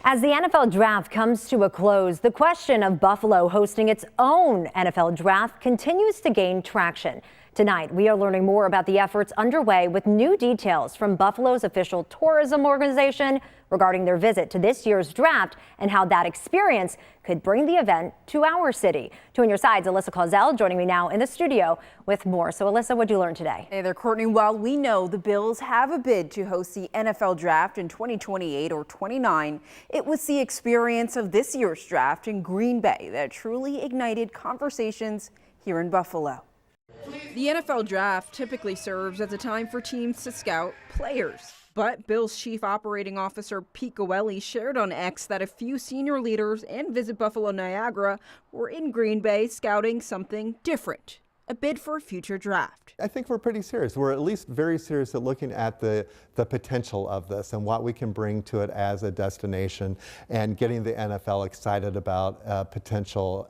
As the NFL draft comes to a close, the question of Buffalo hosting its own NFL draft continues to gain traction. Tonight, we are learning more about the efforts underway with new details from Buffalo's official tourism organization regarding their visit to this year's draft and how that experience could bring the event to our city. To On Your Side's Alyssa Clausell joining me now in the studio with more. So Alyssa, what did you learn today? Hey there, Courtney. While we know the Bills have a bid to host the NFL draft in 2028 or 29, it was the experience of this year's draft in Green Bay that truly ignited conversations here in Buffalo. The NFL draft typically serves as a time for teams to scout players. But Bills Chief Operating Officer Pete Goelli shared on X that a few senior leaders and Visit Buffalo Niagara were in Green Bay scouting something different, a bid for a future draft. I think we're pretty serious. We're at least very serious at looking at the potential of this and what we can bring to it as a destination and getting the NFL excited about a potential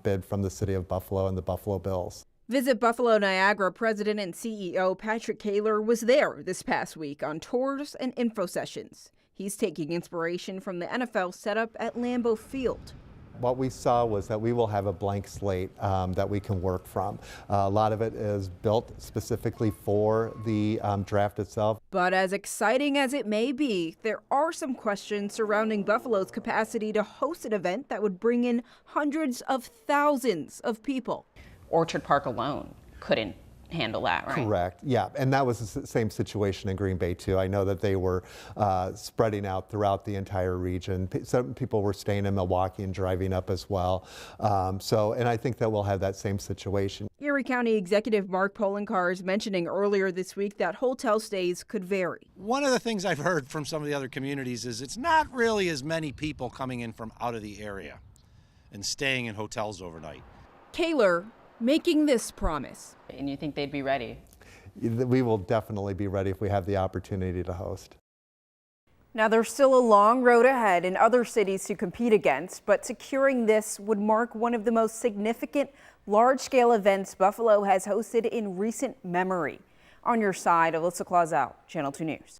bid from the city of Buffalo and the Buffalo Bills. Visit Buffalo Niagara President and CEO Patrick Kaler was there this past week on tours and info sessions. He's taking inspiration from the NFL setup at Lambeau Field. What we saw was that we will have a blank slate that we can work from. A lot of it is built specifically for the draft itself. But as exciting as it may be, there are some questions surrounding Buffalo's capacity to host an event that would bring in hundreds of thousands of people. Orchard Park alone couldn't handle that, right? Correct, yeah, and that was the same situation in Green Bay too. I know that they were spreading out throughout the entire region. Some people were staying in Milwaukee and driving up as well. And I think that we'll have that same situation. Erie County Executive Mark Polenkar is mentioning earlier this week that hotel stays could vary. One of the things I've heard from some of the other communities is it's not really as many people coming in from out of the area and staying in hotels overnight. Kaler making this promise. And you think they'd be ready? We will definitely be ready if we have the opportunity to host. Now, there's still a long road ahead in other cities to compete against, but securing this would mark one of the most significant large-scale events Buffalo has hosted in recent memory. On Your Side, Alyssa Clausell, Channel 2 News.